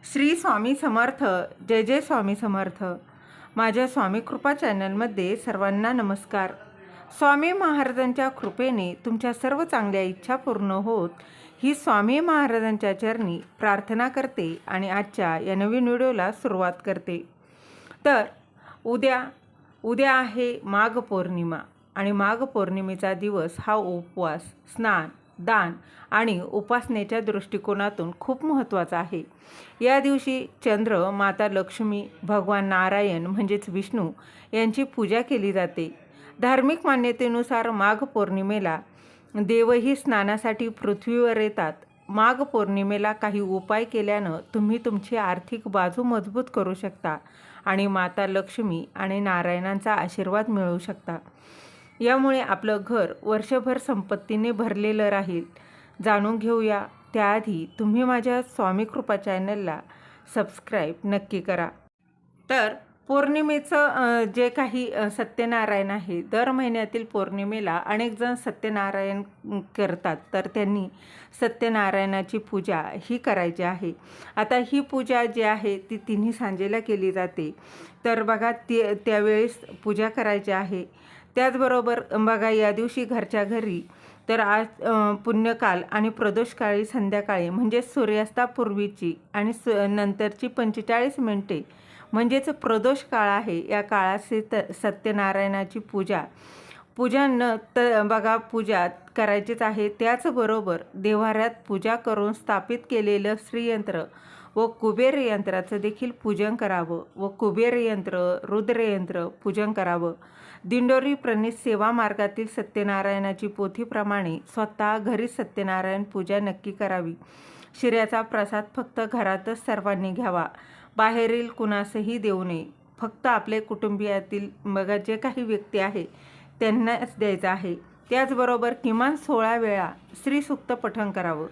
श्री स्वामी समर्थ. जय जय स्वामी समर्थ. माझ्या स्वामी कृपा चॅनलमध्ये सर्वांना नमस्कार. स्वामी महाराजांच्या कृपेने तुमच्या सर्व चांगल्या इच्छा पूर्ण होत ही स्वामी महाराजांच्या चरणी प्रार्थना करते आणि आजच्या या नवीन व्हिडिओला सुरुवात करते. तर उद्या आहे माघ पौर्णिमा आणि माघ पौर्णिमेचा दिवस हा उपवास, स्नान, दान आणि उपासनेच्या दृष्टिकोनातून खूप महत्त्वाचा आहे. या दिवशी चंद्र, माता लक्ष्मी, भगवान नारायण म्हणजेच विष्णू यांची पूजा केली जाते. धार्मिक मान्यतेनुसार माघ पौर्णिमेला देवही स्नानासाठी पृथ्वीवर येतात. माघ पौर्णिमेला काही उपाय केल्यानं तुम्ही तुमची आर्थिक बाजू मजबूत करू शकता आणि माता लक्ष्मी आणि नारायणांचा आशीर्वाद मिळवू शकता. यामुळे आपलं घर वर्षभर संपत्तीने भरलेलं राहील. जाणून घेऊया त्याआधी तुम्ही माझ्या स्वामी कृपा चॅनलला सबस्क्राईब नक्की करा. तर पौर्णिमेचं जे काही सत्यनारायण आहे, दर महिन्यातील पौर्णिमेला अनेक जण सत्यनारायण करतात, तर त्यांनी सत्यनारायणाची पूजा ही करायची आहे. आता ही पूजा जी आहे ती तिन्ही सांजेला केली जाते. तर बघा त्यावेळेस पूजा करायची आहे. त्याचबरोबर बघा या दिवशी घरच्या घरी तर आज पुण्यकाल आणि प्रदोषकाळी संध्याकाळी म्हणजे सूर्यास्तापूर्वीची आणि नंतरची 45 मिनिटे म्हणजेच प्रदोष काळ आहे. या काळात सत्यनारायणाची पूजा बघा पूजा करायचीच आहे. त्याचबरोबर देव्हाऱ्यात पूजा करून स्थापित केलेलं श्रीयंत्र व कुबेर यंत्राचं देखील पूजन करावं व कुबेर यंत्र, रुद्रयंत्र पूजन करावं. दिंडोरी प्रणित सेवा मार्गातील सत्यनारायणाची पोथीप्रमाणे स्वतः घरीच सत्यनारायण पूजा नक्की करावी. शिऱ्याचा प्रसाद फक्त घरातच सर्वांनी घ्यावा. बाहेरील कुणासही देऊ नये. फक्त आपले कुटुंबियातील बघा जे काही व्यक्ती आहे त्यांनाच द्यायचं आहे. त्याचबरोबर किमान 16 वेळा श्रीसूक्त पठण करावं,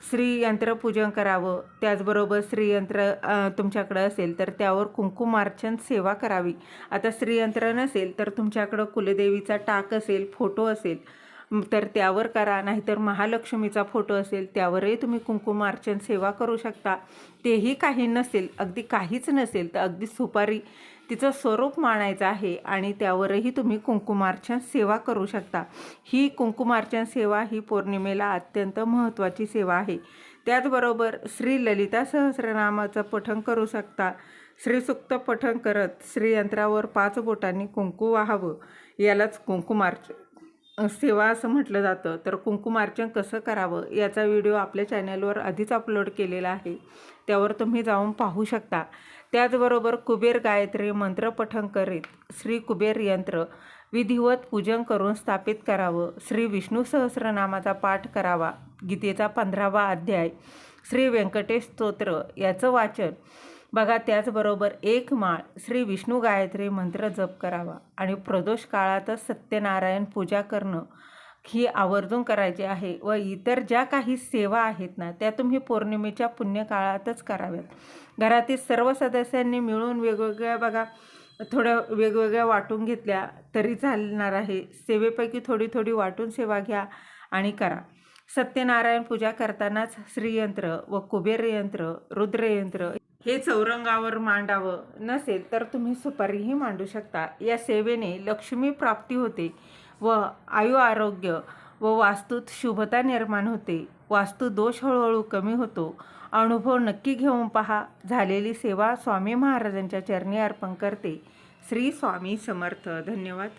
श्रीयंत्र पूजन करावं. त्याचबरोबर श्रीयंत्र तुमच्याकडं असेल तर त्यावर कुंकुमार्चन सेवा करावी. आता श्रीयंत्र नसेल तर तुमच्याकडं कुलदेवीचा टाक असेल, फोटो असेल तर त्यावर करा. नाहीतर महालक्ष्मीचा फोटो असेल त्यावरही तुम्ही कुंकुमार्चन सेवा करू शकता. तेही काही नसेल, अगदी काहीच नसेल तर अगदी सुपारी तिचं स्वरूप मानायचं आहे आणि त्यावरही तुम्ही कुंकुमार्चन सेवा करू शकता. ही कुंकुमार्चन सेवा ही पौर्णिमेला अत्यंत महत्त्वाची सेवा आहे. त्याचबरोबर श्री ललिता सहस्रनामाचं पठण करू शकता. श्रीसूक्त पठण करत श्रीयंत्रावर 5 बोटांनी कुंकू वाहावं. यालाच कुंकुमार्चन सेवा असं म्हटलं जातं. तर कुंकुमार्चन कसं करावं याचा व्हिडिओ आपल्या चॅनलवर आधीच अपलोड केलेला आहे, त्यावर तुम्ही जाऊन पाहू शकता. त्याचबरोबर कुबेर गायत्री मंत्र पठण करीत श्री कुबेर यंत्र विधिवत पूजन करून स्थापित करावं. श्री विष्णू सहस्रनामाचा पाठ करावा. गीतेचा 15वा अध्याय, श्री व्यंकटेश स्तोत्र याचं वाचन बघा. त्याचबरोबर 1 माळ श्री विष्णू गायत्री मंत्र जप करावा आणि प्रदोष काळातच सत्यनारायण पूजा करणं ही आवर्जून करायची आहे. व इतर ज्या काही सेवा आहेत ना त्या तुम्ही पौर्णिमेच्या पुण्यकाळातच कराव्यात. घरातील सर्व सदस्यांनी मिळून वेगवेगळ्या बघा थोड्या वेगवेगळ्या वाटून घेतल्या तरी चालणार आहे. सेवेपैकी थोडी थोडी वाटून सेवा घ्या आणि करा. सत्यनारायण पूजा करतानाच श्रीयंत्र व कुबेर यंत्र, रुद्रयंत्र हे चौरंगावर मांडावं. नसेल तर तुम्ही सुपारीही मांडू शकता. या सेवेने लक्ष्मी प्राप्ती होते व आयु आरोग्य व वास्तूत शुभता निर्माण होते. वास्तू दोष हळूहळू कमी होतो. अनुभव नक्की घेऊन पहा. झालेली सेवा स्वामी महाराजांच्या चरणी अर्पण करते. श्री स्वामी समर्थ. धन्यवाद.